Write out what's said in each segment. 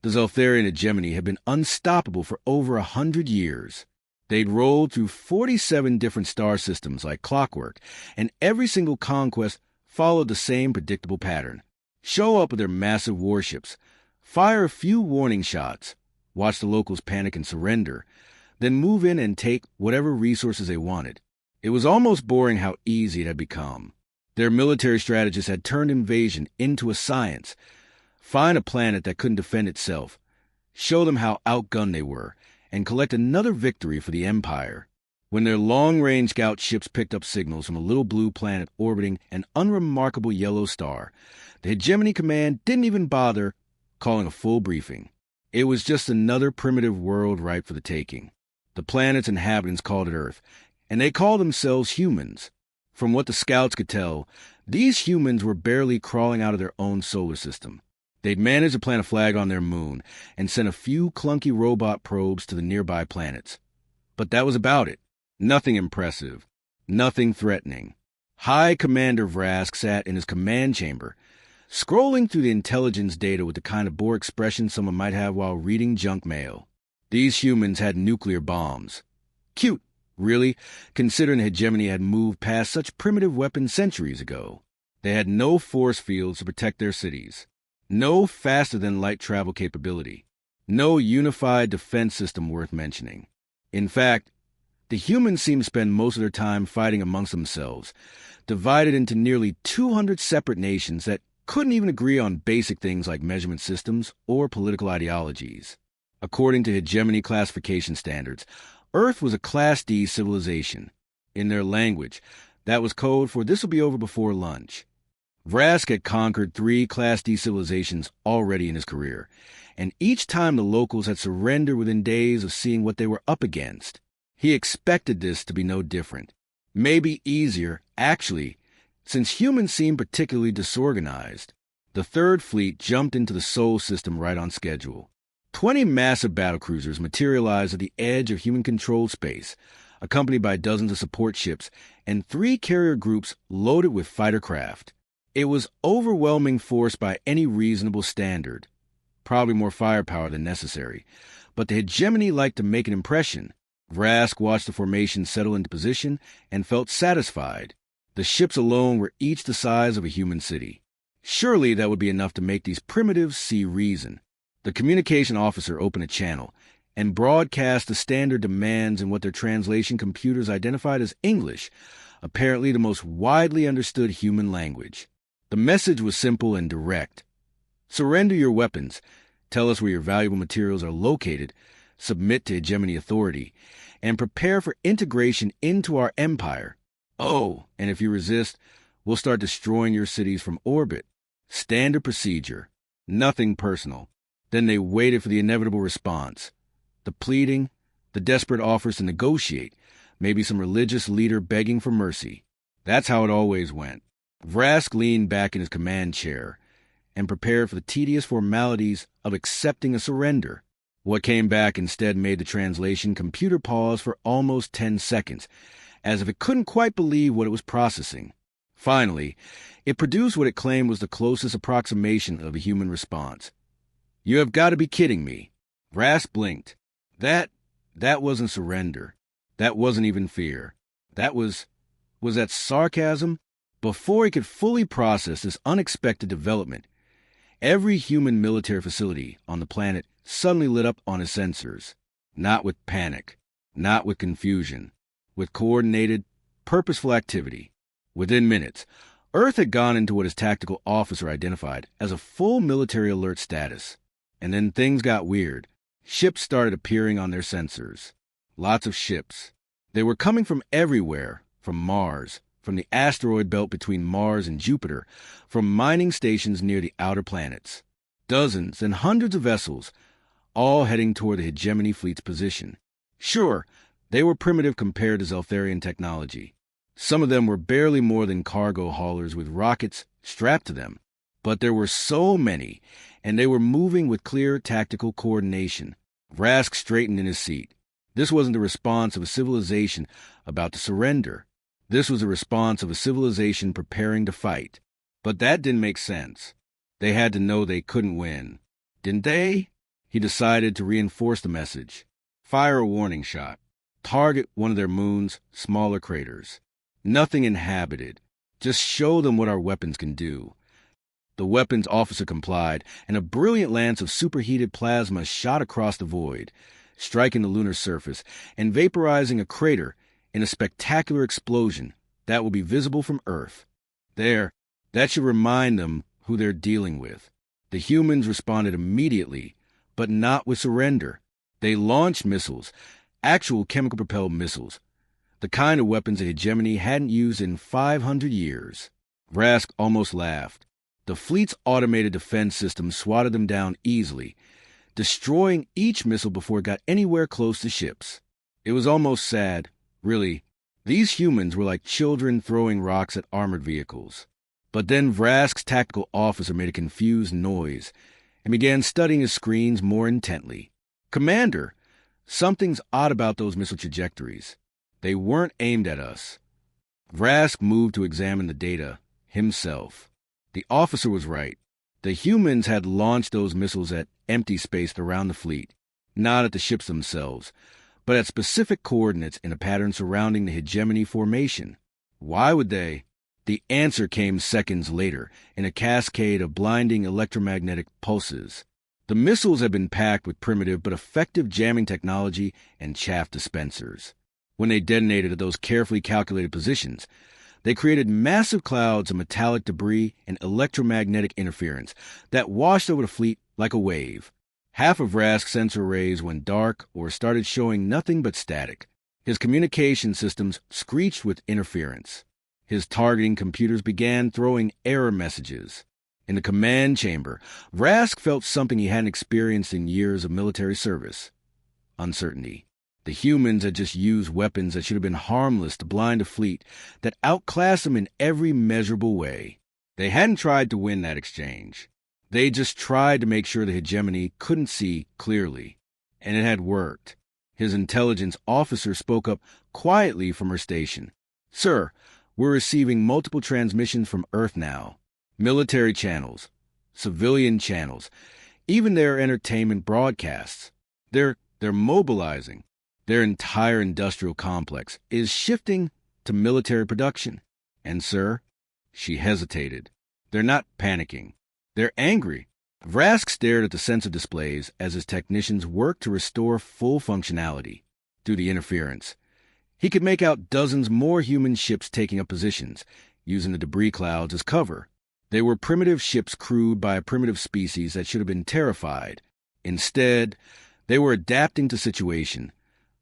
The Zeltharian hegemony had been unstoppable for over 100 years. They'd rolled through 47 different star systems like clockwork, and every single conquest followed the same predictable pattern. Show up with their massive warships, fire a few warning shots, watch the locals panic and surrender, then move in and take whatever resources they wanted. It was almost boring how easy it had become. Their military strategists had turned invasion into a science. Find a planet that couldn't defend itself, show them how outgunned they were, and collect another victory for the Empire. When their long-range scout ships picked up signals from a little blue planet orbiting an unremarkable yellow star, the Hegemony Command didn't even bother calling a full briefing. It was just another primitive world ripe for the taking. The planet's inhabitants called it Earth, and they called themselves humans. From what the scouts could tell, these humans were barely crawling out of their own solar system. They'd managed to plant a flag on their moon and sent a few clunky robot probes to the nearby planets. But that was about it. Nothing impressive. Nothing threatening. High Commander Vrask sat in his command chamber, scrolling through the intelligence data with the kind of bored expression someone might have while reading junk mail. These humans had nuclear bombs. Cute, really, considering the hegemony had moved past such primitive weapons centuries ago. They had no force fields to protect their cities. No faster-than-light travel capability. No unified defense system worth mentioning. In fact, the humans seemed to spend most of their time fighting amongst themselves, divided into nearly 200 separate nations that couldn't even agree on basic things like measurement systems or political ideologies. According to hegemony classification standards, Earth was a Class D civilization. In their language, that was code for "this will be over before lunch." Vrask had conquered 3 Class D civilizations already in his career, and each time the locals had surrendered within days of seeing what they were up against. He expected this to be no different. Maybe easier, actually, since humans seemed particularly disorganized. The Third Fleet jumped into the Sol system right on schedule. 20 massive battlecruisers materialized at the edge of human-controlled space, accompanied by dozens of support ships and 3 carrier groups loaded with fighter craft. It was overwhelming force by any reasonable standard. Probably more firepower than necessary, but the hegemony liked to make an impression. Vrask watched the formation settle into position and felt satisfied. The ships alone were each the size of a human city. Surely that would be enough to make these primitives see reason. The communication officer opened a channel and broadcast the standard demands in what their translation computers identified as English, apparently the most widely understood human language. The message was simple and direct. Surrender your weapons, tell us where your valuable materials are located, submit to hegemony authority, and prepare for integration into our empire. Oh, and if you resist, we'll start destroying your cities from orbit. Standard procedure. Nothing personal. Then they waited for the inevitable response. The pleading, the desperate offers to negotiate, maybe some religious leader begging for mercy. That's how it always went. Vrask leaned back in his command chair and prepared for the tedious formalities of accepting a surrender. What came back instead made the translation computer pause for almost 10 seconds, as if it couldn't quite believe what it was processing. Finally, it produced what it claimed was the closest approximation of a human response. "You have got to be kidding me." Vrask blinked. That wasn't surrender. That wasn't even fear. Was that sarcasm? Before he could fully process this unexpected development, every human military facility on the planet suddenly lit up on his sensors. Not with panic, not with confusion, with coordinated, purposeful activity. Within minutes, Earth had gone into what his tactical officer identified as a full military alert status. And then things got weird. Ships started appearing on their sensors. Lots of ships. They were coming from everywhere, from Mars, from the asteroid belt between Mars and Jupiter, from mining stations near the outer planets. Dozens and hundreds of vessels, all heading toward the hegemony fleet's position. Sure, they were primitive compared to Zeltharian technology. Some of them were barely more than cargo haulers with rockets strapped to them. But there were so many, and they were moving with clear tactical coordination. Vrask straightened in his seat. This wasn't the response of a civilization about to surrender. This was a response of a civilization preparing to fight. But that didn't make sense. They had to know they couldn't win. Didn't they? He decided to reinforce the message. Fire a warning shot. Target one of their moon's smaller craters. Nothing inhabited. Just show them what our weapons can do. The weapons officer complied, and a brilliant lance of superheated plasma shot across the void, striking the lunar surface and vaporizing a crater in a spectacular explosion that will be visible from Earth. That should remind them who they're dealing with. The humans responded immediately, but not with surrender. They launched missiles, actual chemical-propelled missiles, the kind of weapons the hegemony hadn't used in 500 years. Vrask almost laughed. The fleet's automated defense system swatted them down easily, destroying each missile before it got anywhere close to ships. It was almost sad, really. These humans were like children throwing rocks at armored vehicles. But then Vrask's tactical officer made a confused noise and began studying his screens more intently. "Commander, something's odd about those missile trajectories. They weren't aimed at us." Vrask moved to examine the data himself. The officer was right. The humans had launched those missiles at empty space around the fleet, not at the ships themselves, but at specific coordinates in a pattern surrounding the hegemony formation. Why would they? The answer came seconds later in a cascade of blinding electromagnetic pulses. The missiles had been packed with primitive but effective jamming technology and chaff dispensers. When they detonated at those carefully calculated positions, they created massive clouds of metallic debris and electromagnetic interference that washed over the fleet like a wave. Half of Vrask's sensor arrays went dark or started showing nothing but static. His communication systems screeched with interference. His targeting computers began throwing error messages. In the command chamber, Vrask felt something he hadn't experienced in years of military service: uncertainty. The humans had just used weapons that should have been harmless to blind a fleet that outclassed them in every measurable way. They hadn't tried to win that exchange. They just tried to make sure the hegemony couldn't see clearly. And it had worked. His intelligence officer spoke up quietly from her station. "Sir, we're receiving multiple transmissions from Earth now. Military channels, civilian channels, even their entertainment broadcasts. They're mobilizing. Their entire industrial complex is shifting to military production. And, sir," she hesitated, "they're not panicking. They're angry." Vrask stared at the sensor displays as his technicians worked to restore full functionality. Through the interference, he could make out dozens more human ships taking up positions, using the debris clouds as cover. They were primitive ships crewed by a primitive species that should have been terrified. Instead, they were adapting to situation,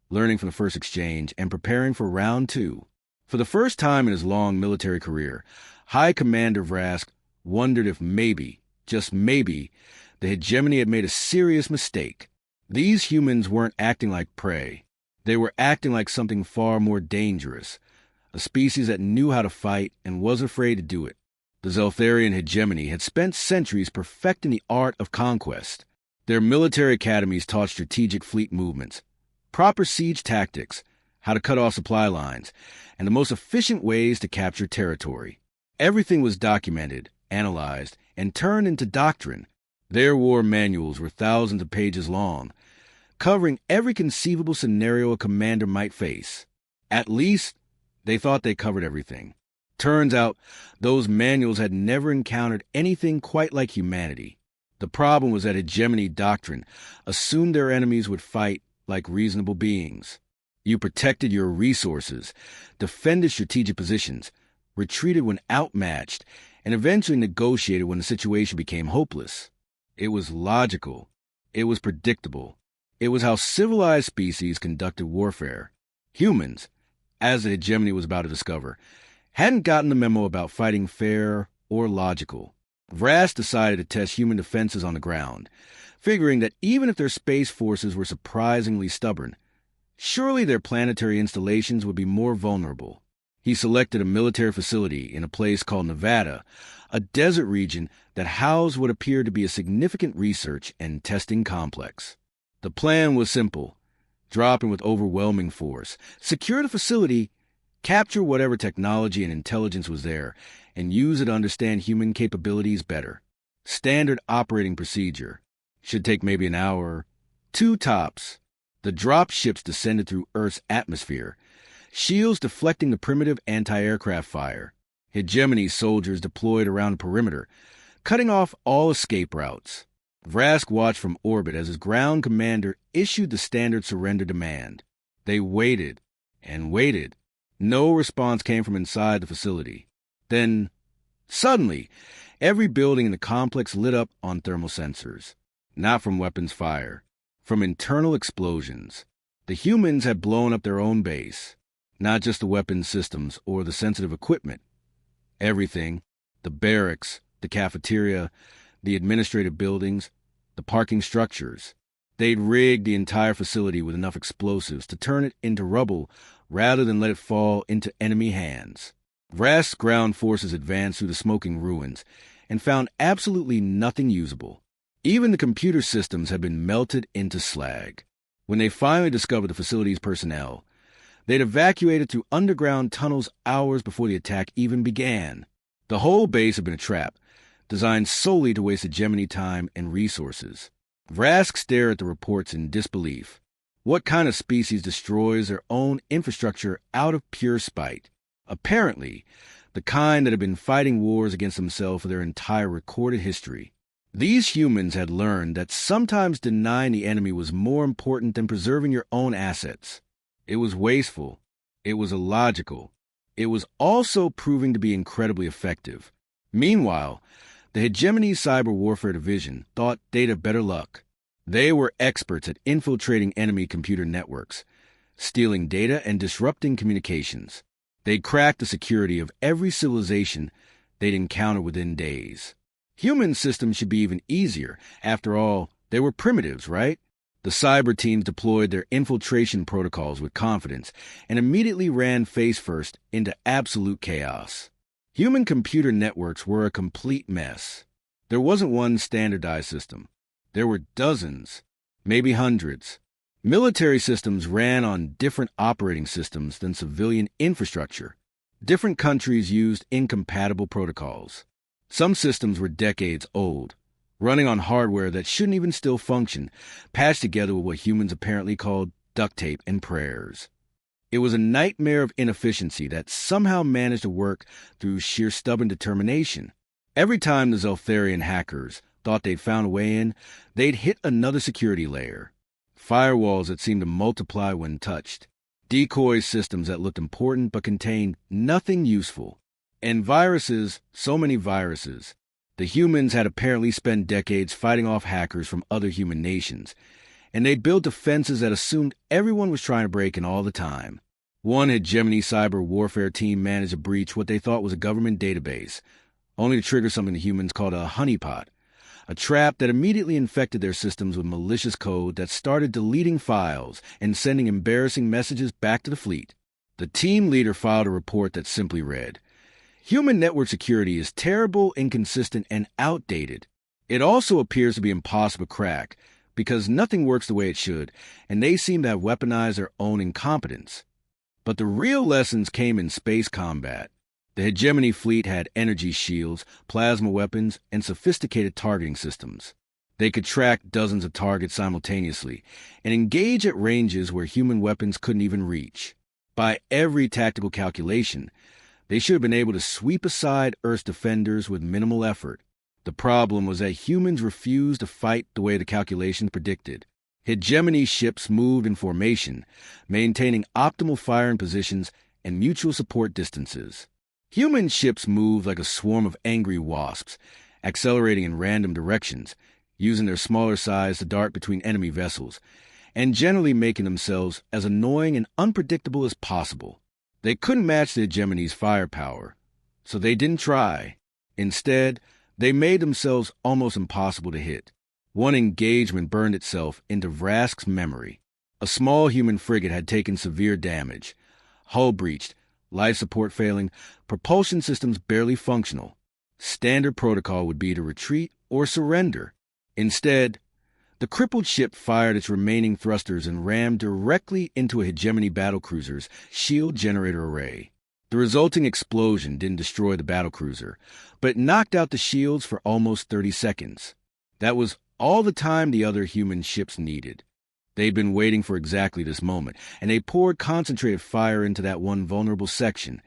learning from the first exchange, and preparing for round two. For the first time in his long military career, High Commander Vrask wondered if maybe, just maybe, the hegemony had made a serious mistake. These humans weren't acting like prey. They were acting like something far more dangerous, a species that knew how to fight and wasn't afraid to do it. The Zeltharian hegemony had spent centuries perfecting the art of conquest. Their military academies taught strategic fleet movements, proper siege tactics, how to cut off supply lines, and the most efficient ways to capture territory. Everything was documented, analyzed, and turned into doctrine. Their war manuals were thousands of pages long, covering every conceivable scenario a commander might face. At least, they thought they covered everything. Turns out, those manuals had never encountered anything quite like humanity. The problem was that hegemony doctrine assumed their enemies would fight like reasonable beings. You protected your resources, defended strategic positions, retreated when outmatched, and eventually negotiated when the situation became hopeless. It was logical. It was predictable. It was how civilized species conducted warfare. Humans, as the hegemony was about to discover, hadn't gotten the memo about fighting fair or logical. Vrask decided to test human defenses on the ground, figuring that even if their space forces were surprisingly stubborn, surely their planetary installations would be more vulnerable. He selected a military facility in a place called Nevada, a desert region that housed what appeared to be a significant research and testing complex. The plan was simple: drop in with overwhelming force, secure the facility, capture whatever technology and intelligence was there, and use it to understand human capabilities better. Standard operating procedure. Should take maybe an hour, two tops. The drop ships descended through Earth's atmosphere, shields deflecting the primitive anti-aircraft fire. Hegemony soldiers deployed around the perimeter, cutting off all escape routes. Vrask watched from orbit as his ground commander issued the standard surrender demand. They waited and waited. No response came from inside the facility. Then, suddenly, every building in the complex lit up on thermal sensors. Not from weapons fire, from internal explosions. The humans had blown up their own base, not just the weapons systems or the sensitive equipment. Everything, the barracks, the cafeteria, the administrative buildings, the parking structures. They'd rigged the entire facility with enough explosives to turn it into rubble rather than let it fall into enemy hands. Vrask's ground forces advanced through the smoking ruins and found absolutely nothing usable. Even the computer systems had been melted into slag. When they finally discovered the facility's personnel, they'd evacuated through underground tunnels hours before the attack even began. The whole base had been a trap, designed solely to waste hegemony time and resources. Vrask stared at the reports in disbelief. What kind of species destroys their own infrastructure out of pure spite? Apparently, the kind that had been fighting wars against themselves for their entire recorded history. These humans had learned that sometimes denying the enemy was more important than preserving your own assets. It was wasteful. It was illogical. It was also proving to be incredibly effective. Meanwhile, the Hegemony Cyber Warfare Division thought they'd have better luck. They were experts at infiltrating enemy computer networks, stealing data and disrupting communications. They'd cracked the security of every civilization they'd encounter within days. Human systems should be even easier. After all, they were primitives, right? The cyber teams deployed their infiltration protocols with confidence and immediately ran face first into absolute chaos. Human computer networks were a complete mess. There wasn't one standardized system. There were dozens, maybe hundreds. Military systems ran on different operating systems than civilian infrastructure. Different countries used incompatible protocols. Some systems were decades old, running on hardware that shouldn't even still function, patched together with what humans apparently called duct tape and prayers. It was a nightmare of inefficiency that somehow managed to work through sheer stubborn determination. Every time the Zeltharian hackers thought they'd found a way in, they'd hit another security layer. Firewalls that seemed to multiply when touched. Decoy systems that looked important but contained nothing useful. And viruses, so many viruses. The humans had apparently spent decades fighting off hackers from other human nations, and they'd built defenses that assumed everyone was trying to break in all the time. One Hegemony cyber warfare team managed to breach what they thought was a government database, only to trigger something the humans called a honeypot, a trap that immediately infected their systems with malicious code that started deleting files and sending embarrassing messages back to the fleet. The team leader filed a report that simply read, "Human network security is terrible, inconsistent, and outdated. It also appears to be impossible to crack because nothing works the way it should, and they seem to have weaponized their own incompetence." But the real lessons came in space combat. The Hegemony fleet had energy shields, plasma weapons, and sophisticated targeting systems. They could track dozens of targets simultaneously and engage at ranges where human weapons couldn't even reach. By every tactical calculation, they should have been able to sweep aside Earth's defenders with minimal effort. The problem was that humans refused to fight the way the calculations predicted. Hegemony ships moved in formation, maintaining optimal firing positions and mutual support distances. Human ships moved like a swarm of angry wasps, accelerating in random directions, using their smaller size to dart between enemy vessels, and generally making themselves as annoying and unpredictable as possible. They couldn't match the Hegemony's firepower, so they didn't try. Instead, they made themselves almost impossible to hit. One engagement burned itself into Vrask's memory. A small human frigate had taken severe damage. Hull breached, life support failing, propulsion systems barely functional. Standard protocol would be to retreat or surrender. Instead, the crippled ship fired its remaining thrusters and rammed directly into a Hegemony battlecruiser's shield generator array. The resulting explosion didn't destroy the battlecruiser, but it knocked out the shields for almost 30 seconds. That was all the time the other human ships needed. They'd been waiting for exactly this moment, and they poured concentrated fire into that one vulnerable section,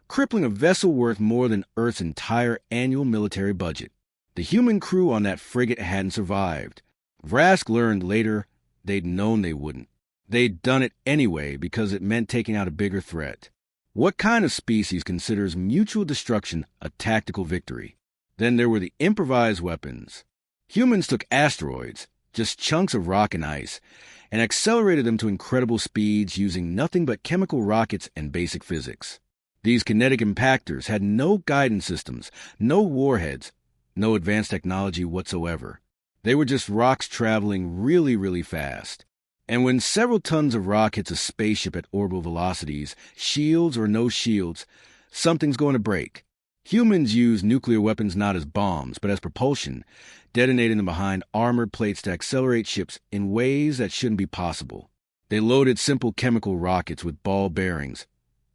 crippling a vessel worth more than Earth's entire annual military budget. The human crew on that frigate hadn't survived. Vrask learned later they'd known they wouldn't. They'd done it anyway because it meant taking out a bigger threat. What kind of species considers mutual destruction a tactical victory? Then there were the improvised weapons. Humans took asteroids, just chunks of rock and ice, and accelerated them to incredible speeds using nothing but chemical rockets and basic physics. These kinetic impactors had no guidance systems, no warheads, no advanced technology whatsoever. They were just rocks traveling really, really fast. And when several tons of rock hits a spaceship at orbital velocities, shields or no shields, something's going to break. Humans use nuclear weapons not as bombs, but as propulsion, detonating them behind armored plates to accelerate ships in ways that shouldn't be possible. They loaded simple chemical rockets with ball bearings,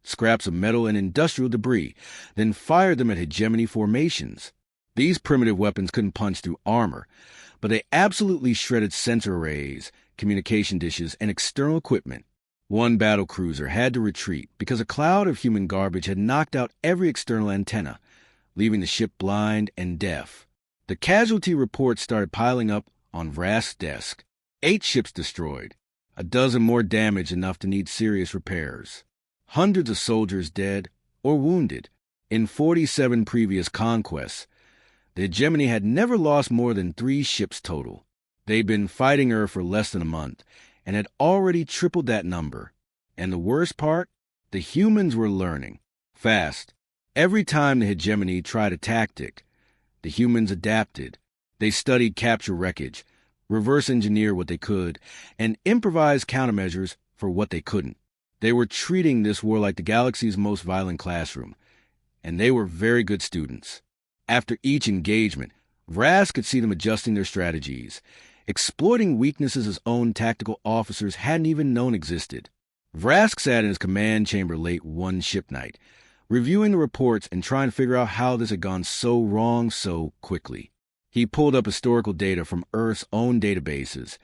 scraps of metal and industrial debris, then fired them at hegemony formations. These primitive weapons couldn't punch through armor, but they absolutely shredded sensor arrays, communication dishes, and external equipment. One battle cruiser had to retreat because a cloud of human garbage had knocked out every external antenna, leaving the ship blind and deaf. The casualty reports started piling up on Vrask's desk. 8 ships destroyed, a dozen more damaged enough to need serious repairs. Hundreds of soldiers dead or wounded. In 47 previous conquests, the hegemony had never lost more than 3 ships total. They'd been fighting her for less than a month and had already tripled that number. And the worst part? The humans were learning. Fast. Every time the hegemony tried a tactic, the humans adapted. They studied capture wreckage, reverse engineer what they could, and improvise countermeasures for what they couldn't. They were treating this war like the galaxy's most violent classroom, and they were very good students. After each engagement, Vrask could see them adjusting their strategies, exploiting weaknesses his own tactical officers hadn't even known existed. Vrask sat in his command chamber late one ship night, reviewing the reports and trying to figure out how this had gone so wrong so quickly. He pulled up historical data from Earth's own databases,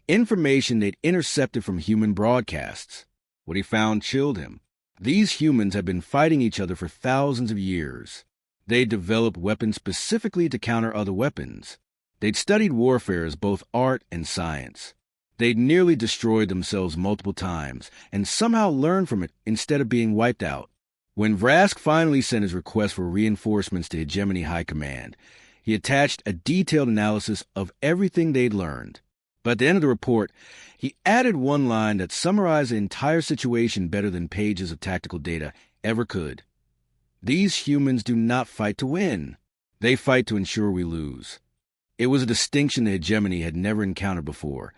information they'd intercepted from human broadcasts. What he found chilled him. These humans had been fighting each other for thousands of years. They'd developed weapons specifically to counter other weapons. They'd studied warfare as both art and science. They'd nearly destroyed themselves multiple times and somehow learned from it instead of being wiped out. When Vrask finally sent his request for reinforcements to Hegemony High Command, he attached a detailed analysis of everything they'd learned. But at the end of the report, he added one line that summarized the entire situation better than pages of tactical data ever could. These humans do not fight to win. They fight to ensure we lose. It was a distinction the hegemony had never encountered before,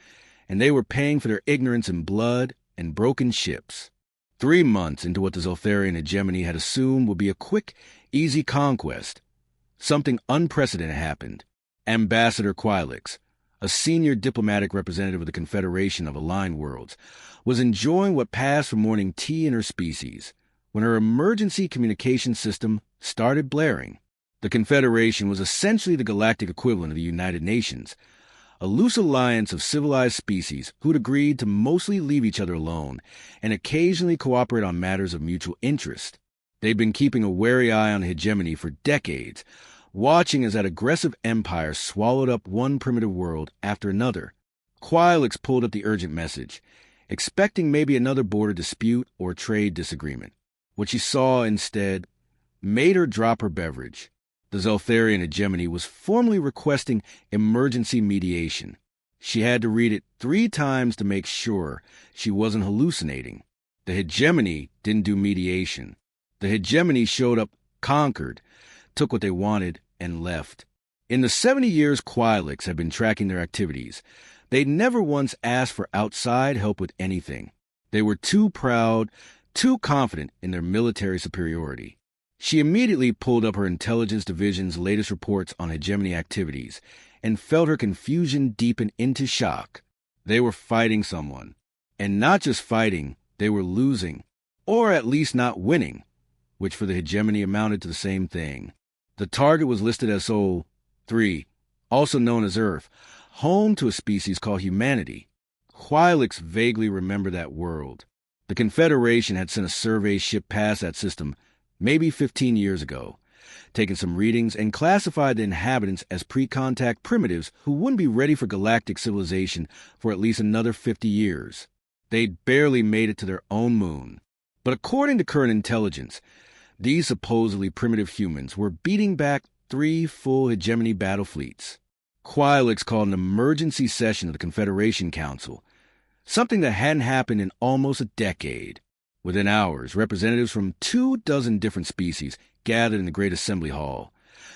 and they were paying for their ignorance in blood and broken ships. 3 months into what the Zoltharian hegemony had assumed would be a quick, easy conquest, something unprecedented happened. Ambassador Quilix, a senior diplomatic representative of the Confederation of Aligned Worlds, was enjoying what passed for morning tea in her species when her emergency communication system started blaring. The Confederation was essentially the galactic equivalent of the United Nations, a loose alliance of civilized species who'd agreed to mostly leave each other alone and occasionally cooperate on matters of mutual interest. They'd been keeping a wary eye on hegemony for decades, watching as that aggressive empire swallowed up one primitive world after another. Quilix pulled up the urgent message, expecting maybe another border dispute or trade disagreement. What she saw instead made her drop her beverage. The Zoltharian hegemony was formally requesting emergency mediation. She had to read it 3 times to make sure she wasn't hallucinating. The hegemony didn't do mediation. The hegemony showed up, conquered, took what they wanted, and left. In the 70 years Quilix had been tracking their activities, they'd never once asked for outside help with anything. They were too proud, too confident in their military superiority. She immediately pulled up her intelligence division's latest reports on hegemony activities and felt her confusion deepen into shock. They were fighting someone. And not just fighting, they were losing, or at least not winning, which for the hegemony amounted to the same thing. The target was listed as Sol 3, also known as Earth, home to a species called humanity. Hwi'lix vaguely remembered that world. The Confederation had sent a survey ship past that system maybe 15 years ago, taken some readings, and classified the inhabitants as pre-contact primitives who wouldn't be ready for galactic civilization for at least another 50 years. They'd barely made it to their own moon. But according to current intelligence, these supposedly primitive humans were beating back 3 full hegemony battle fleets. Hwi'lix called an emergency session of the Confederation Council, something that hadn't happened in almost a decade. Within hours, representatives from 24 different species gathered in the Great Assembly Hall,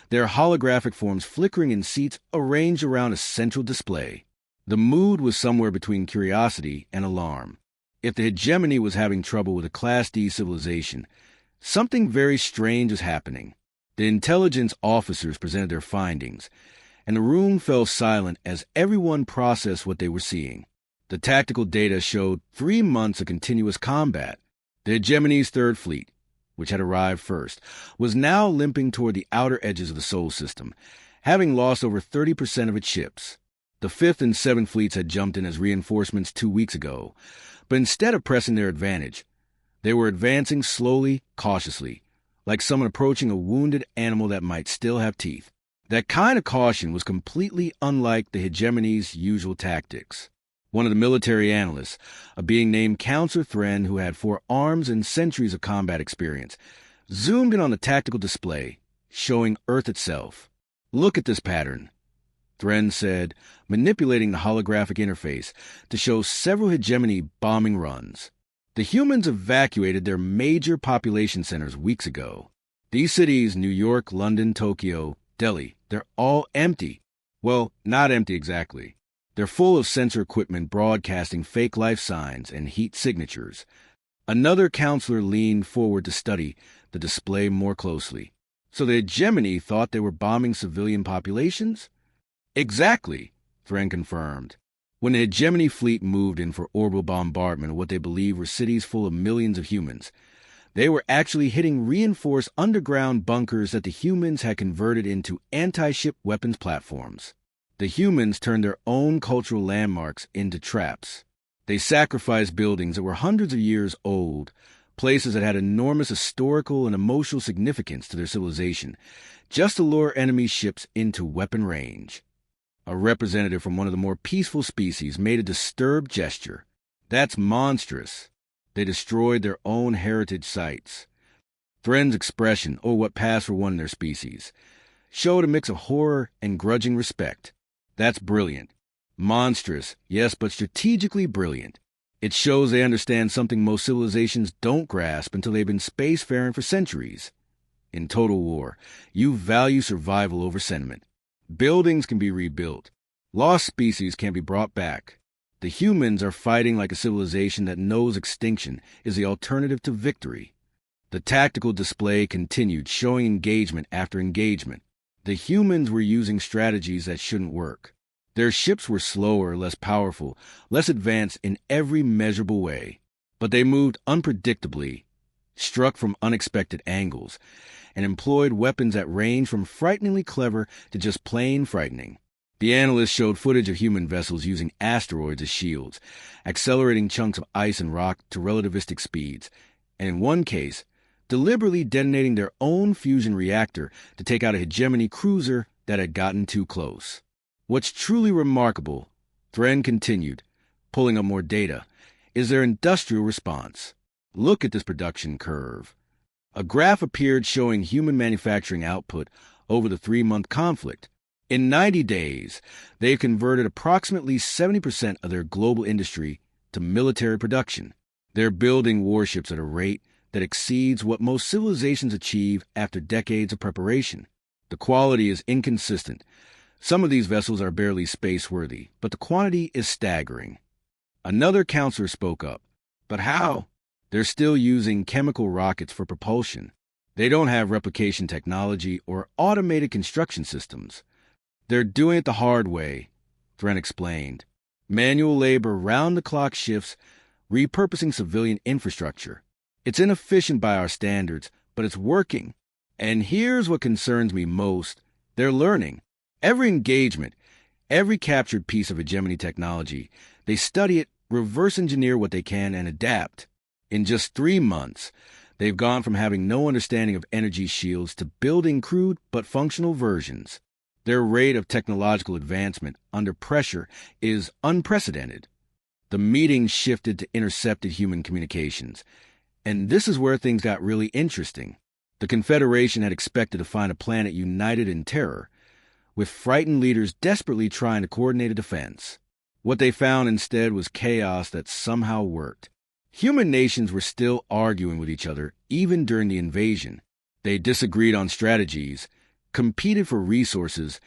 their holographic forms flickering in seats arranged around a central display. The mood was somewhere between curiosity and alarm. If the hegemony was having trouble with a Class D civilization, something very strange was happening. The intelligence officers presented their findings, and the room fell silent as everyone processed what they were seeing. The tactical data showed 3 months of continuous combat. The hegemony's third fleet, which had arrived first, was now limping toward the outer edges of the Sol system, having lost over 30% of its ships. The 5th and 7th fleets had jumped in as reinforcements 2 weeks ago, but instead of pressing their advantage, they were advancing slowly, cautiously, like someone approaching a wounded animal that might still have teeth. That kind of caution was completely unlike the hegemony's usual tactics. One of the military analysts, a being named Counselor Thren, who had 4 arms and centuries of combat experience, zoomed in on the tactical display, showing Earth itself. "Look at this pattern," Thren said, manipulating the holographic interface to show several hegemony bombing runs. The humans evacuated their major population centers weeks ago. These cities, New York, London, Tokyo, Delhi, they're all empty. Well, not empty exactly. They're full of sensor equipment broadcasting fake life signs and heat signatures. Another counselor leaned forward to study the display more closely. So the hegemony thought they were bombing civilian populations? Exactly, Thren confirmed. When the hegemony fleet moved in for orbital bombardment of what they believed were cities full of millions of humans, they were actually hitting reinforced underground bunkers that the humans had converted into anti-ship weapons platforms. The humans turned their own cultural landmarks into traps. They sacrificed buildings that were hundreds of years old, places that had enormous historical and emotional significance to their civilization, just to lure enemy ships into weapon range. A representative from one of the more peaceful species made a disturbed gesture. That's monstrous. They destroyed their own heritage sites. Thren's expression, or what passed for one in their species, showed a mix of horror and grudging respect. That's brilliant. Monstrous, yes, but strategically brilliant. It shows they understand something most civilizations don't grasp until they've been spacefaring for centuries. In total war, you value survival over sentiment. Buildings can be rebuilt. Lost species can be brought back. The humans are fighting like a civilization that knows extinction is the alternative to victory. The tactical display continued, showing engagement after engagement. The humans were using strategies that shouldn't work. Their ships were slower, less powerful, less advanced in every measurable way. But they moved unpredictably, struck from unexpected angles, and employed weapons that ranged from frighteningly clever to just plain frightening. The analysts showed footage of human vessels using asteroids as shields, accelerating chunks of ice and rock to relativistic speeds, and in one case, deliberately detonating their own fusion reactor to take out a hegemony cruiser that had gotten too close. What's truly remarkable, Thren continued, pulling up more data, is their industrial response. Look at this production curve. A graph appeared showing human manufacturing output over the 3-month conflict. In 90 days, they've converted approximately 70% of their global industry to military production. They're building warships at a rate that exceeds what most civilizations achieve after decades of preparation. The quality is inconsistent. Some of these vessels are barely space-worthy, but the quantity is staggering. Another counselor spoke up. But how? They're still using chemical rockets for propulsion. They don't have replication technology or automated construction systems. They're doing it the hard way, Thren explained. Manual labor, round-the-clock shifts, repurposing civilian infrastructure. It's inefficient by our standards, but it's working. And here's what concerns me most. They're learning. Every engagement, Every captured piece of hegemony technology, they study it, reverse engineer what they can, and adapt. In just 3 months, they've gone from having no understanding of energy shields to building crude but functional versions. Their rate of technological advancement under pressure is unprecedented. The meeting shifted to intercepted human communications. And this is where things got really interesting. The Confederation had expected to find a planet united in terror, with frightened leaders desperately trying to coordinate a defense. What they found instead was chaos that somehow worked. Human nations were still arguing with each other, even during the invasion. They disagreed on strategies, competed for resources,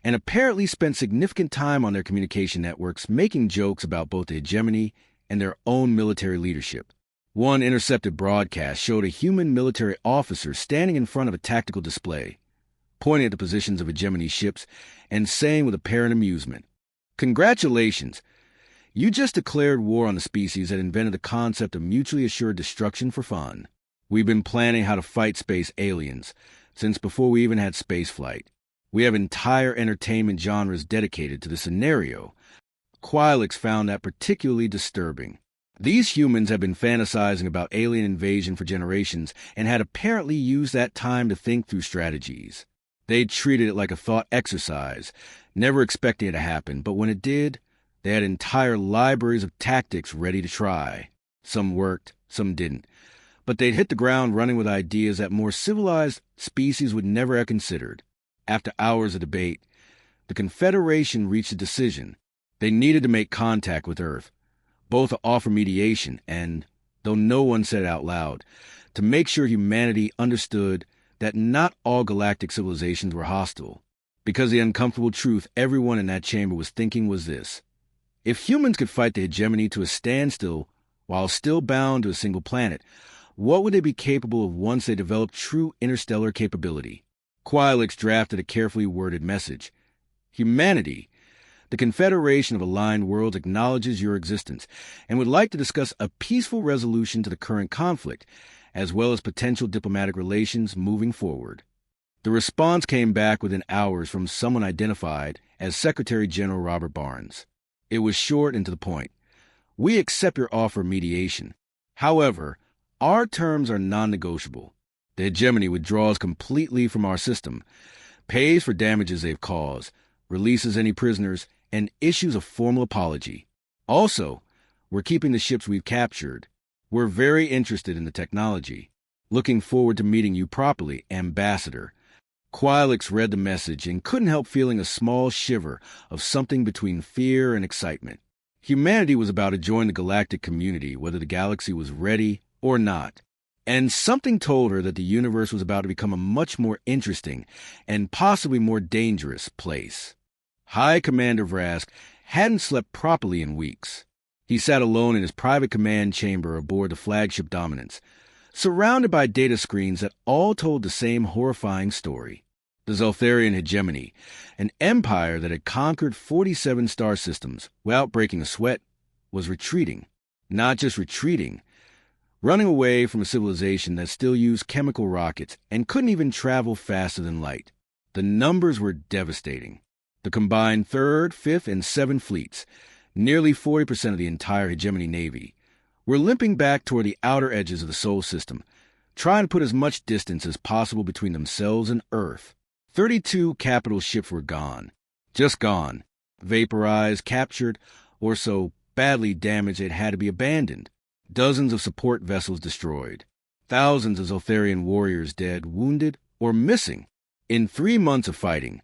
and apparently spent significant time on their communication networks making jokes about both the hegemony and their own military leadership. One intercepted broadcast showed a human military officer standing in front of a tactical display, pointing at the positions of hegemony ships and saying with apparent amusement, "Congratulations! You just declared war on the species that invented the concept of mutually assured destruction for fun. We've been planning how to fight space aliens since before we even had spaceflight. We have entire entertainment genres dedicated to the scenario." Quilix found that particularly disturbing. These humans have been fantasizing about alien invasion for generations and had apparently used that time to think through strategies. They treated it like a thought exercise, never expecting it to happen, but when it did, they had entire libraries of tactics ready to try. Some worked, some didn't, but they'd hit the ground running with ideas that more civilized species would never have considered. After hours of debate, the Confederation reached a decision. They needed to make contact with Earth, both to offer mediation and, though no one said it out loud, to make sure humanity understood that not all galactic civilizations were hostile, because the uncomfortable truth everyone in that chamber was thinking was this: if humans could fight the hegemony to a standstill while still bound to a single planet, what would they be capable of once they developed true interstellar capability? Quilix drafted a carefully worded message. Humanity, the Confederation of Aligned Worlds acknowledges your existence and would like to discuss a peaceful resolution to the current conflict, as well as potential diplomatic relations moving forward. The response came back within hours from someone identified as Secretary General Robert Barnes. It was short and to the point. We accept your offer of mediation. However, our terms are non-negotiable. The hegemony withdraws completely from our system, pays for damages they've caused, releases any prisoners, and issues a formal apology. Also, we're keeping the ships we've captured. We're very interested in the technology. Looking forward to meeting you properly, Ambassador. Quilix read the message and couldn't help feeling a small shiver of something between fear and excitement. Humanity was about to join the galactic community, whether the galaxy was ready or not. And something told her that the universe was about to become a much more interesting and possibly more dangerous place. High Commander Vrask hadn't slept properly in weeks. He sat alone in his private command chamber aboard the flagship Dominance, surrounded by data screens that all told the same horrifying story. The Zeltharian hegemony, an empire that had conquered 47 star systems without breaking a sweat, was retreating. Not just retreating, running away from a civilization that still used chemical rockets and couldn't even travel faster than light. The numbers were devastating. The combined 3rd, 5th, and 7th fleets, nearly 40% of the entire hegemony navy, were limping back toward the outer edges of the Sol system, trying to put as much distance as possible between themselves and Earth. 32 capital ships were gone. Just gone. Vaporized, captured, or so badly damaged it had to be abandoned. Dozens of support vessels destroyed. Thousands of Zeltharian warriors dead, wounded, or missing. In 3 months of fighting,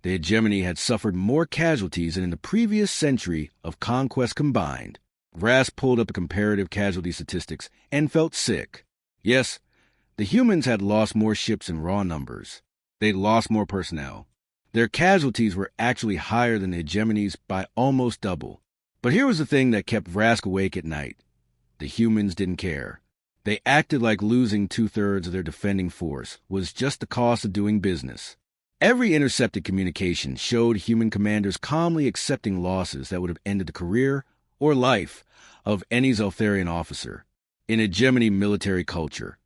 the hegemony had suffered more casualties than in the previous century of conquest combined. Vrask pulled up the comparative casualty statistics and felt sick. Yes, the humans had lost more ships in raw numbers. They'd lost more personnel. Their casualties were actually higher than the hegemony's by almost double. But here was the thing that kept Vrask awake at night. The humans didn't care. They acted like losing 2/3 of their defending force was just the cost of doing business. Every intercepted communication showed human commanders calmly accepting losses that would have ended the career or life of any Zeltharian officer. In hegemony military culture,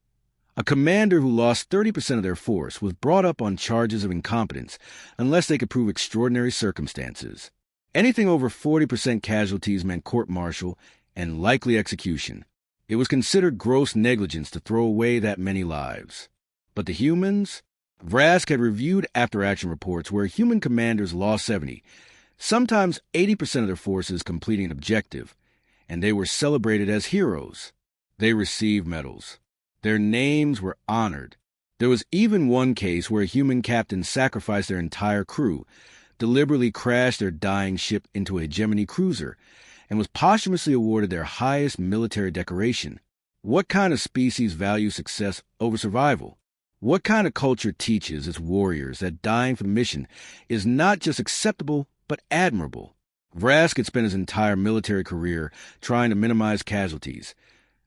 A commander who lost 30% of their force was brought up on charges of incompetence unless they could prove extraordinary circumstances. Anything over 40% casualties meant court-martial and likely execution. It was considered gross negligence to throw away that many lives. But the humans? Vrask had reviewed after-action reports where human commanders lost 70, sometimes 80% of their forces completing an objective, and they were celebrated as heroes. They received medals. Their names were honored. There was even one case where a human captain sacrificed their entire crew, deliberately crashed their dying ship into a hegemony cruiser, and was posthumously awarded their highest military decoration. What kind of species values success over survival? What kind of culture teaches its warriors that dying for the mission is not just acceptable, but admirable? Vrask had spent his entire military career trying to minimize casualties,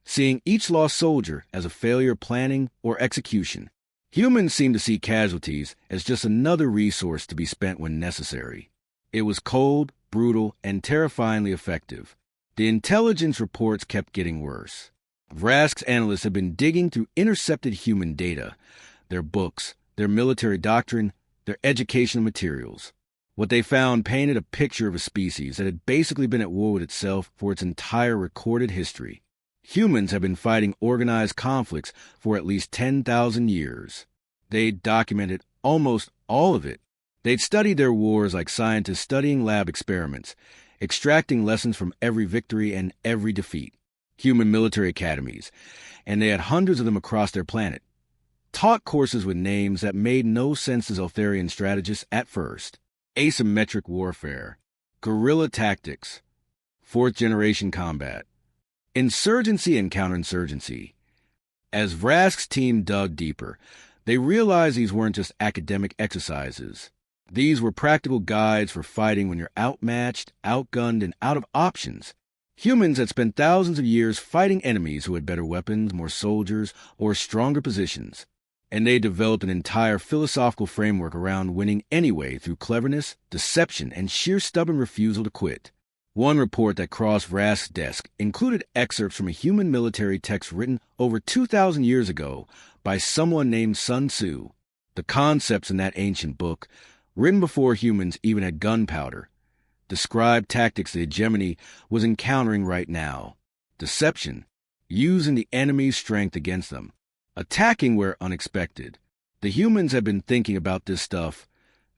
seeing each lost soldier as a failure of planning or execution. Humans seem to see casualties as just another resource to be spent when necessary. It was cold, brutal, and terrifyingly effective. The intelligence reports kept getting worse. Vrask's analysts had been digging through intercepted human data, their books, their military doctrine, their educational materials. What they found painted a picture of a species that had basically been at war with itself for its entire recorded history. Humans have been fighting organized conflicts for at least 10,000 years. They'd documented almost all of it. They'd studied their wars like scientists studying lab experiments, extracting lessons from every victory and every defeat. Human military academies, and they had hundreds of them across their planet. Taught courses with names that made no sense to Zeltharian strategists at first. Asymmetric warfare, guerrilla tactics, fourth-generation combat, insurgency and counterinsurgency. As Vrask's team dug deeper, they realized these weren't just academic exercises. These were practical guides for fighting when you're outmatched, outgunned, and out of options. Humans had spent thousands of years fighting enemies who had better weapons, more soldiers, or stronger positions. And they developed an entire philosophical framework around winning anyway through cleverness, deception, and sheer stubborn refusal to quit. One report that crossed Vrask's desk included excerpts from a human military text written over 2,000 years ago by someone named Sun Tzu. The concepts in that ancient book, written before humans even had gunpowder, described tactics the hegemony was encountering right now. Deception, using the enemy's strength against them. Attacking where unexpected. The humans had been thinking about this stuff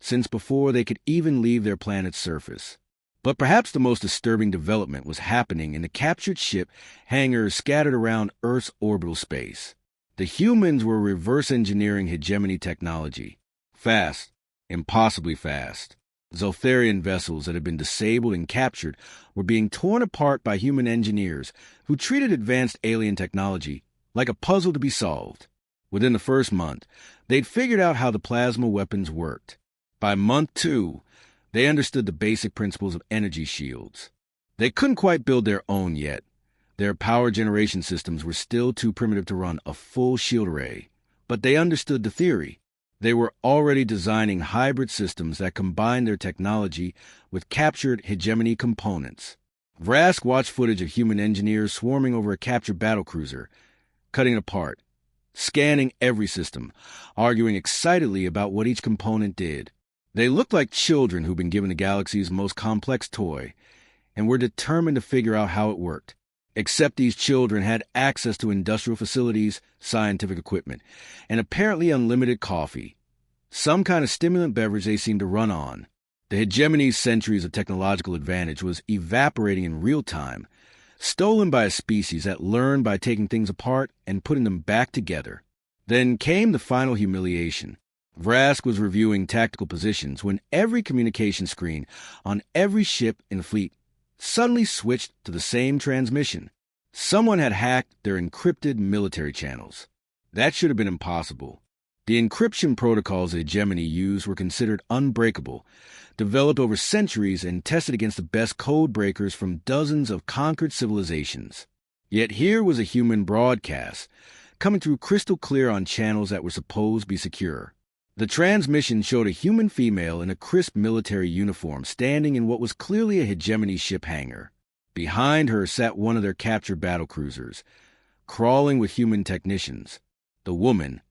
since before they could even leave their planet's surface. But perhaps the most disturbing development was happening in the captured ship hangars scattered around Earth's orbital space. The humans were reverse engineering hegemony technology. Fast, impossibly fast. Zeltharian vessels that had been disabled and captured were being torn apart by human engineers who treated advanced alien technology like a puzzle to be solved. Within the first month, they'd figured out how the plasma weapons worked. By month 2, they understood the basic principles of energy shields. They couldn't quite build their own yet. Their power generation systems were still too primitive to run a full shield array. But they understood the theory. They were already designing hybrid systems that combined their technology with captured hegemony components. Vrask watched footage of human engineers swarming over a captured battlecruiser, cutting it apart, scanning every system, arguing excitedly about what each component did. They looked like children who'd been given the galaxy's most complex toy, and were determined to figure out how it worked. Except these children had access to industrial facilities, scientific equipment, and apparently unlimited coffee. Some kind of stimulant beverage they seemed to run on. The hegemony's centuries of technological advantage was evaporating in real time, stolen by a species that learned by taking things apart and putting them back together. Then came the final humiliation. Vrask was reviewing tactical positions when every communication screen on every ship in the fleet suddenly switched to the same transmission. Someone had hacked their encrypted military channels. That should have been impossible. The encryption protocols the hegemony used were considered unbreakable, developed over centuries and tested against the best code breakers from dozens of conquered civilizations. Yet here was a human broadcast, coming through crystal clear on channels that were supposed to be secure. The transmission showed a human female in a crisp military uniform standing in what was clearly a hegemony ship hangar. Behind her sat one of their captured battlecruisers, crawling with human technicians. The woman,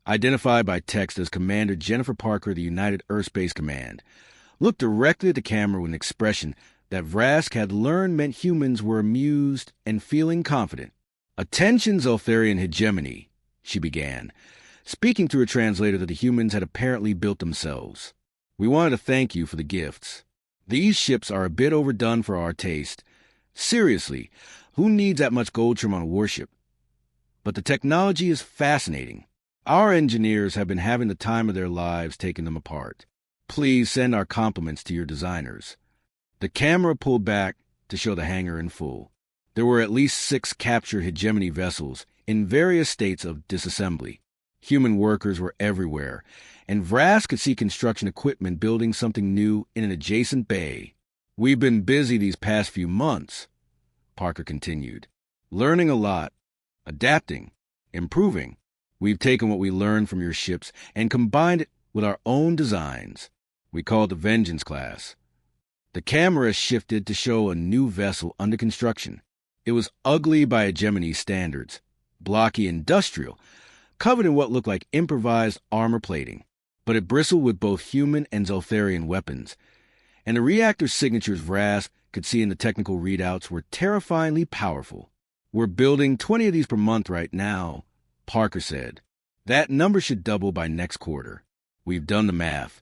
identified by text as Commander Jennifer Parker of the United Earth Space Command, looked directly at the camera with an expression that Vrask had learned meant humans were amused and feeling confident. "Attention, Zoltharian hegemony," she began, speaking through a translator that the humans had apparently built themselves. "We wanted to thank you for the gifts. These ships are a bit overdone for our taste. Seriously, who needs that much gold trim on a warship? But the technology is fascinating. Our engineers have been having the time of their lives taking them apart. Please send our compliments to your designers." The camera pulled back to show the hangar in full. There were at least 6 captured hegemony vessels in various states of disassembly. Human workers were everywhere, and Vrask could see construction equipment building something new in an adjacent bay. "We've been busy these past few months," Parker continued, "learning a lot, adapting, improving. We've taken what we learned from your ships and combined it with our own designs. We call it the Vengeance class." The camera shifted to show a new vessel under construction. It was ugly by hegemony standards, blocky industrial, covered in what looked like improvised armor plating, but it bristled with both human and Zoltharian weapons, and the reactor signatures Vrask could see in the technical readouts were terrifyingly powerful. "We're building 20 of these per month right now," Parker said. "That number should double by next quarter. We've done the math,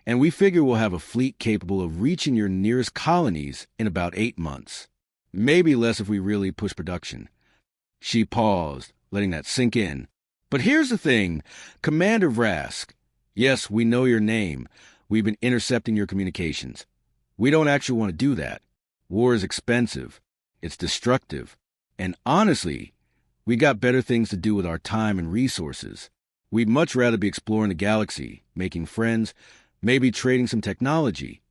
and we figure we'll have a fleet capable of reaching your nearest colonies in about 8 months. Maybe less if we really push production." She paused, letting that sink in. "But here's the thing, Commander Vrask. Yes, we know your name. We've been intercepting your communications. We don't actually want to do that. War is expensive. It's destructive. And honestly, we got better things to do with our time and resources. We'd much rather be exploring the galaxy, making friends, maybe trading some technology."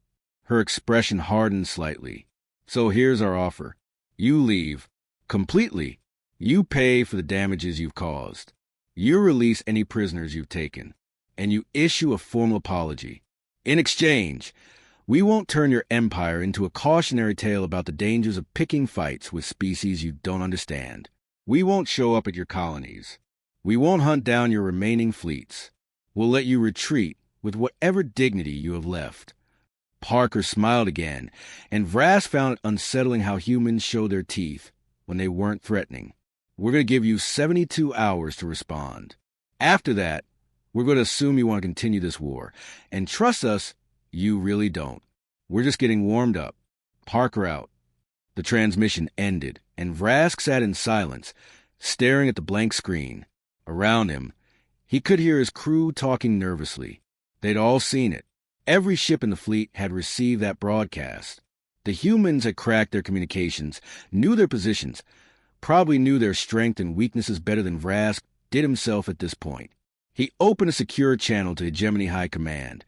Her expression hardened slightly. "So here's our offer. You leave. Completely. You pay for the damages you've caused. You release any prisoners you've taken. And you issue a formal apology. In exchange, we won't turn your empire into a cautionary tale about the dangers of picking fights with species you don't understand. We won't show up at your colonies. We won't hunt down your remaining fleets. We'll let you retreat with whatever dignity you have left." Parker smiled again, and Vrask found it unsettling how humans show their teeth when they weren't threatening. "We're going to give you 72 hours to respond. After that, we're going to assume you want to continue this war. And trust us, you really don't. We're just getting warmed up. Parker out." The transmission ended, and Vrask sat in silence, staring at the blank screen. Around him, he could hear his crew talking nervously. They'd all seen it. Every ship in the fleet had received that broadcast. The humans had cracked their communications, knew their positions, probably knew their strengths and weaknesses better than Vrask did himself at this point. He opened a secure channel to Hegemony High Command,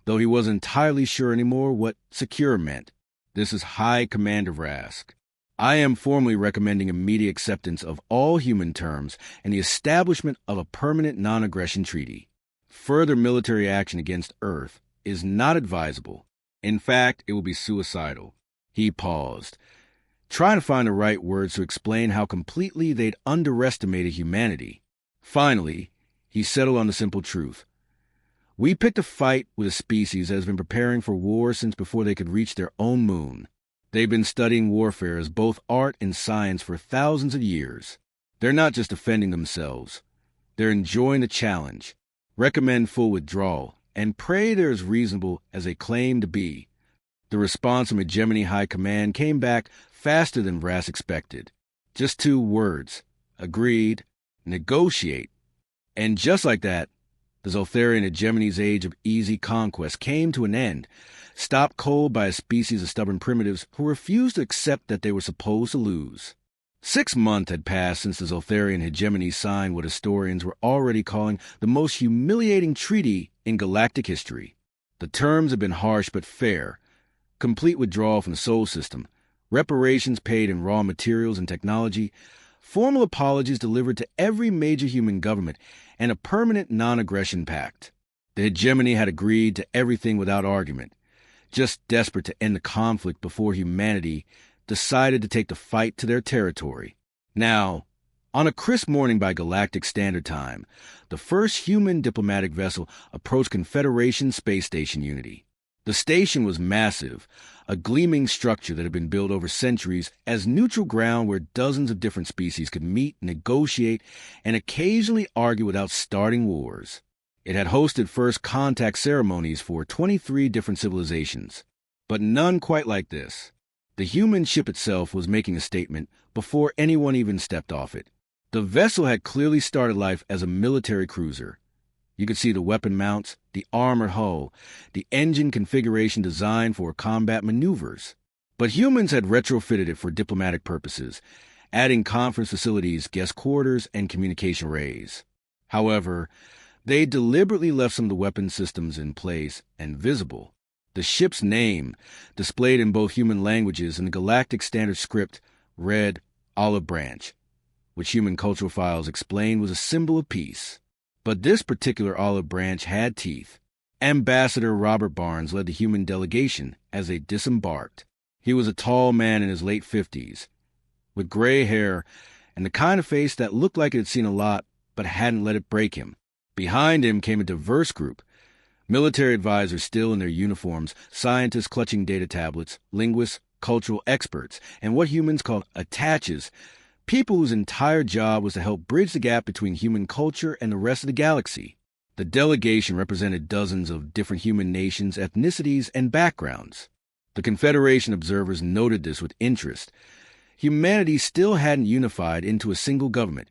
though he wasn't entirely sure anymore what secure meant. "This is High Commander Vrask. I am formally recommending immediate acceptance of all human terms and the establishment of a permanent non-aggression treaty. Further military action against Earth is not advisable. In fact, it will be suicidal." He paused, trying to find the right words to explain how completely they'd underestimated humanity. Finally, he settled on the simple truth. "We picked a fight with a species that has been preparing for war since before they could reach their own moon. They've been studying warfare as both art and science for thousands of years. They're not just defending themselves. They're enjoying the challenge. Recommend full withdrawal, and pray they're as reasonable as they claim to be." The response from Hegemony High Command came back faster than Vrask expected. Just 2 words. Agreed. Negotiate. And just like that, the Zoltharian hegemony's age of easy conquest came to an end, stopped cold by a species of stubborn primitives who refused to accept that they were supposed to lose. 6 months had passed since the Zoltharian hegemony signed what historians were already calling the most humiliating treaty in galactic history. The terms had been harsh but fair. Complete withdrawal from the Sol system, reparations paid in raw materials and technology, formal apologies delivered to every major human government, and a permanent non-aggression pact. The hegemony had agreed to everything without argument, just desperate to end the conflict before humanity decided to take the fight to their territory. Now, On a crisp morning by Galactic Standard Time, the first human diplomatic vessel approached Confederation Space Station Unity. The station was massive, a gleaming structure that had been built over centuries as neutral ground where dozens of different species could meet, negotiate, and occasionally argue without starting wars. It had hosted first contact ceremonies for 23 different civilizations, but none quite like this. The human ship itself was making a statement before anyone even stepped off it. The vessel had clearly started life as a military cruiser. You could see the weapon mounts, the armored hull, the engine configuration designed for combat maneuvers. But humans had retrofitted it for diplomatic purposes, adding conference facilities, guest quarters, and communication rays. However, they deliberately left some of the weapon systems in place and visible. The ship's name, displayed in both human languages and the Galactic Standard script, read Olive Branch, which human cultural files explained was a symbol of peace. But this particular olive branch had teeth. Ambassador Robert Barnes led the human delegation as they disembarked. He was a tall man in his late 50s, with gray hair and the kind of face that looked like it had seen a lot but hadn't let it break him. Behind him came a diverse group. Military advisors still in their uniforms, scientists clutching data tablets, linguists, cultural experts, and what humans called attaches, people whose entire job was to help bridge the gap between human culture and the rest of the galaxy. The delegation represented dozens of different human nations, ethnicities, and backgrounds. The Confederation observers noted this with interest. Humanity still hadn't unified into a single government,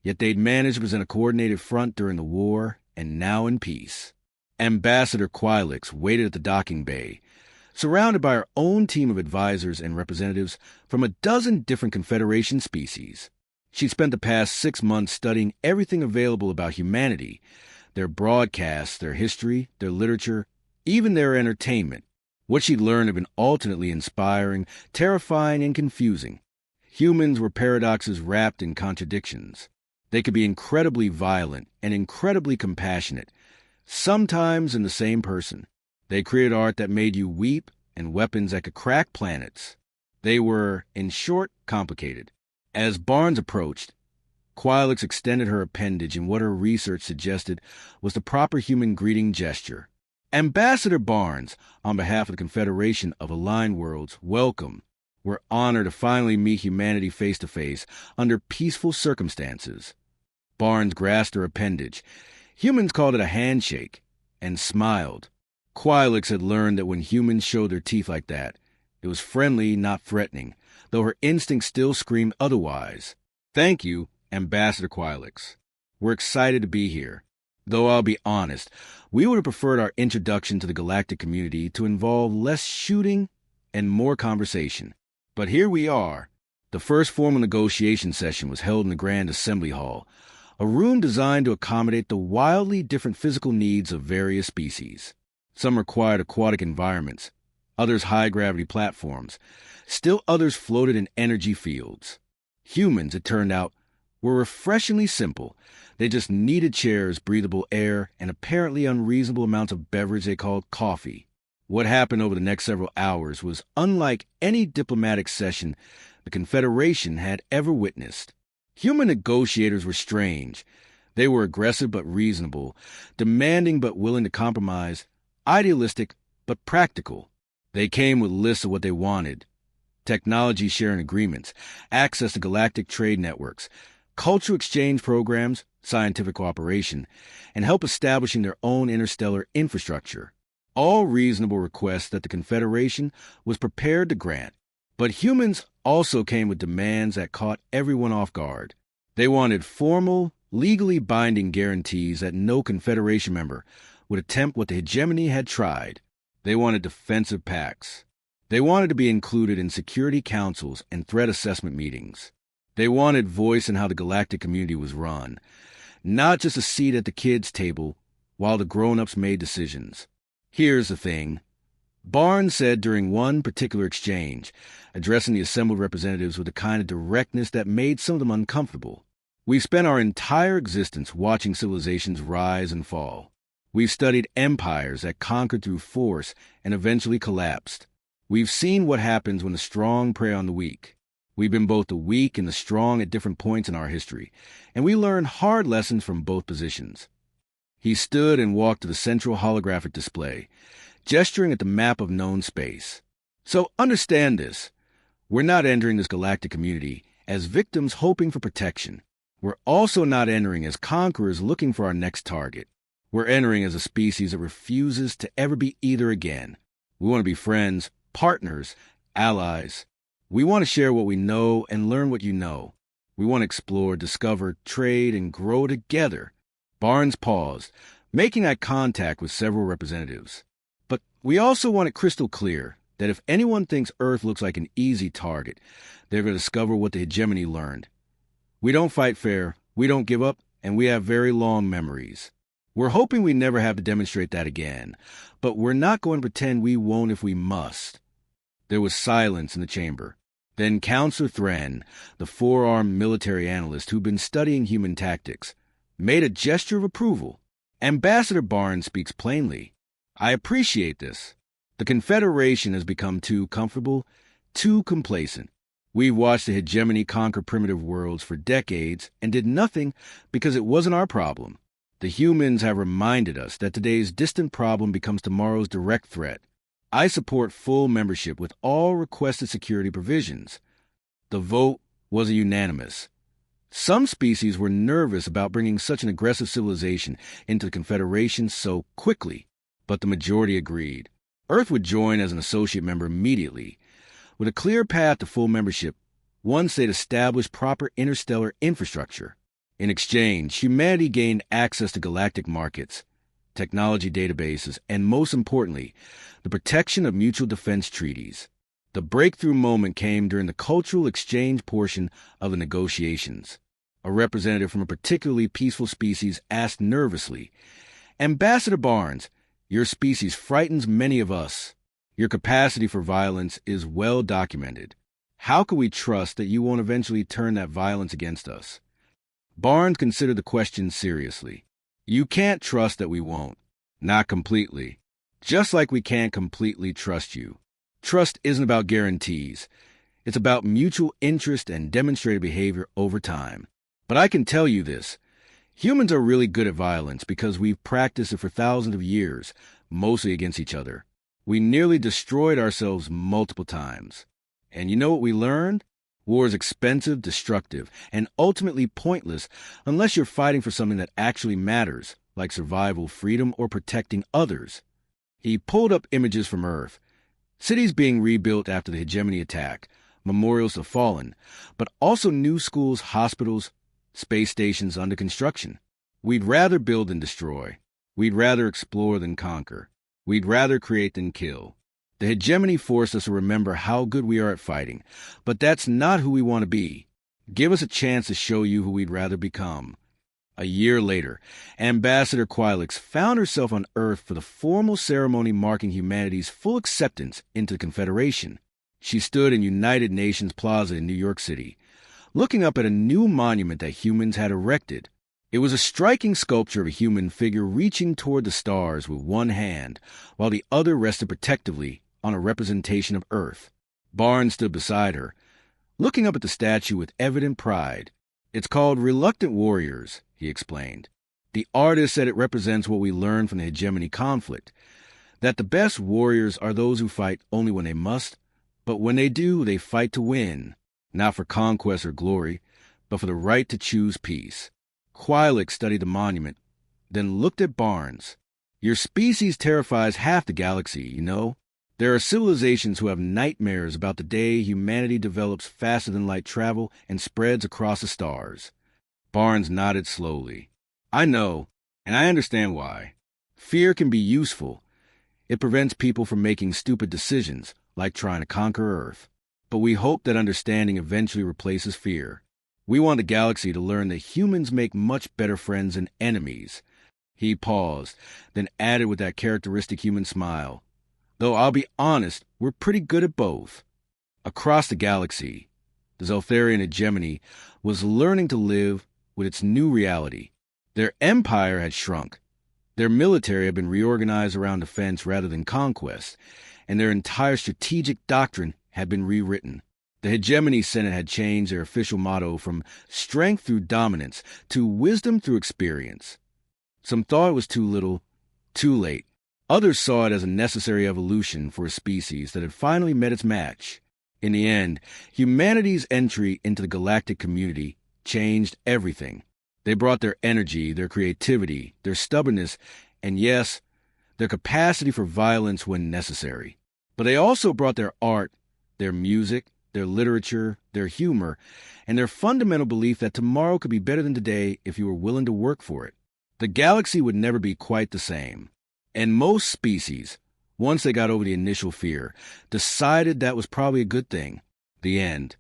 yet they'd managed to present a coordinated front during the war and now in peace. Ambassador Quilix waited at the docking bay, surrounded by her own team of advisors and representatives from a dozen different Confederation species. She'd spent the past 6 months studying everything available about humanity, their broadcasts, their history, their literature, even their entertainment. What she'd learned had been alternately inspiring, terrifying, and confusing. Humans were paradoxes wrapped in contradictions. They could be incredibly violent and incredibly compassionate, sometimes in the same person. They created art that made you weep and weapons that could crack planets. They were, in short, complicated. As Barnes approached, Quilix extended her appendage in what her research suggested was the proper human greeting gesture. Ambassador Barnes, on behalf of the Confederation of Aligned Worlds, welcome. We're honored to finally meet humanity face-to-face under peaceful circumstances. Barnes grasped her appendage. Humans called it a handshake, and smiled. Quilix had learned that when humans showed their teeth like that, it was friendly, not threatening, though her instincts still screamed otherwise. Thank you, Ambassador Quilix. We're excited to be here. Though I'll be honest, we would have preferred our introduction to the galactic community to involve less shooting and more conversation. But here we are. The first formal negotiation session was held in the Grand Assembly Hall, a room designed to accommodate the wildly different physical needs of various species. Some required aquatic environments, others high-gravity platforms, still others floated in energy fields. Humans, it turned out, were refreshingly simple. They just needed chairs, breathable air, and apparently unreasonable amounts of beverage they called coffee. What happened over the next several hours was unlike any diplomatic session the Confederation had ever witnessed. Human negotiators were strange. They were aggressive but reasonable, demanding but willing to compromise, idealistic but practical. They came with lists of what they wanted: technology sharing agreements, access to galactic trade networks, cultural exchange programs, scientific cooperation, and help establishing their own interstellar infrastructure. All reasonable requests that the Confederation was prepared to grant. But humans also came with demands that caught everyone off guard. They wanted formal, legally binding guarantees that no Confederation member would attempt what the hegemony had tried. They wanted defensive pacts. They wanted to be included in security councils and threat assessment meetings. They wanted voice in how the galactic community was run, not just a seat at the kids' table while the grown-ups made decisions. Here's the thing. Barnes said during one particular exchange, addressing the assembled representatives with a kind of directness that made some of them uncomfortable. We've spent our entire existence watching civilizations rise and fall. We've studied empires that conquered through force and eventually collapsed. We've seen what happens when the strong prey on the weak. We've been both the weak and the strong at different points in our history, and we learned hard lessons from both positions. He stood and walked to the central holographic display, gesturing at the map of known space. So understand this. We're not entering this galactic community as victims hoping for protection. We're also not entering as conquerors looking for our next target. We're entering as a species that refuses to ever be either again. We want to be friends, partners, allies. We want to share what we know and learn what you know. We want to explore, discover, trade, and grow together. Barnes paused, making eye contact with several representatives. But we also want it crystal clear that if anyone thinks Earth looks like an easy target, they're going to discover what the hegemony learned. We don't fight fair, we don't give up, and we have very long memories. We're hoping we never have to demonstrate that again, but we're not going to pretend we won't if we must. There was silence in the chamber. Then Counselor Thran, the four-armed military analyst who'd been studying human tactics, made a gesture of approval. Ambassador Barnes speaks plainly. I appreciate this. The Confederation has become too comfortable, too complacent. We've watched the hegemony conquer primitive worlds for decades and did nothing because it wasn't our problem. The humans have reminded us that today's distant problem becomes tomorrow's direct threat. I support full membership with all requested security provisions. The vote was unanimous. Some species were nervous about bringing such an aggressive civilization into the Confederation so quickly, but the majority agreed. Earth would join as an associate member immediately, with a clear path to full membership once they'd established proper interstellar infrastructure. In exchange, humanity gained access to galactic markets, technology databases, and most importantly, the protection of mutual defense treaties. The breakthrough moment came during the cultural exchange portion of the negotiations. A representative from a particularly peaceful species asked nervously, Ambassador Barnes, your species frightens many of us. Your capacity for violence is well documented. How can we trust that you won't eventually turn that violence against us? Barnes considered the question seriously. You can't trust that we won't. Not completely. Just like we can't completely trust you. Trust isn't about guarantees. It's about mutual interest and demonstrated behavior over time. But I can tell you this. Humans are really good at violence because we've practiced it for thousands of years, mostly against each other. We nearly destroyed ourselves multiple times. And you know what we learned? War is expensive, destructive, and ultimately pointless unless you're fighting for something that actually matters, like survival, freedom, or protecting others. He pulled up images from Earth. Cities being rebuilt after the hegemony attack, memorials to fallen, but also new schools, hospitals, space stations under construction. We'd rather build than destroy. We'd rather explore than conquer. We'd rather create than kill. The hegemony forced us to remember how good we are at fighting, but that's not who we want to be. Give us a chance to show you who we'd rather become. A year later, Ambassador Quilix found herself on Earth for the formal ceremony marking humanity's full acceptance into the Confederation. She stood in United Nations Plaza in New York City, looking up at a new monument that humans had erected. It was a striking sculpture of a human figure reaching toward the stars with one hand, while the other rested protectively on a representation of Earth. Barnes stood beside her, looking up at the statue with evident pride. It's called Reluctant Warriors, he explained. The artist said it represents what we learned from the hegemony conflict, that the best warriors are those who fight only when they must, but when they do, they fight to win, not for conquest or glory, but for the right to choose peace. Quilix studied the monument, then looked at Barnes. Your species terrifies half the galaxy, you know? There are civilizations who have nightmares about the day humanity develops faster-than-light travel and spreads across the stars. Barnes nodded slowly. I know, and I understand why. Fear can be useful. It prevents people from making stupid decisions, like trying to conquer Earth. But we hope that understanding eventually replaces fear. We want the galaxy to learn that humans make much better friends than enemies. He paused, then added with that characteristic human smile. Though I'll be honest, we're pretty good at both. Across the galaxy, the Zeltharian hegemony was learning to live with its new reality. Their empire had shrunk. Their military had been reorganized around defense rather than conquest, and their entire strategic doctrine had been rewritten. The The Hegemony Senate had changed their official motto from strength through dominance to wisdom through experience. Some thought it was too little, too late. Others saw it as a necessary evolution for a species that had finally met its match. In the end, humanity's entry into the galactic community changed everything. They brought their energy, their creativity, their stubbornness, and yes, their capacity for violence when necessary. But they also brought their art, their music, their literature, their humor, and their fundamental belief that tomorrow could be better than today if you were willing to work for it. The galaxy would never be quite the same. And most species, once they got over the initial fear, decided that was probably a good thing. The end.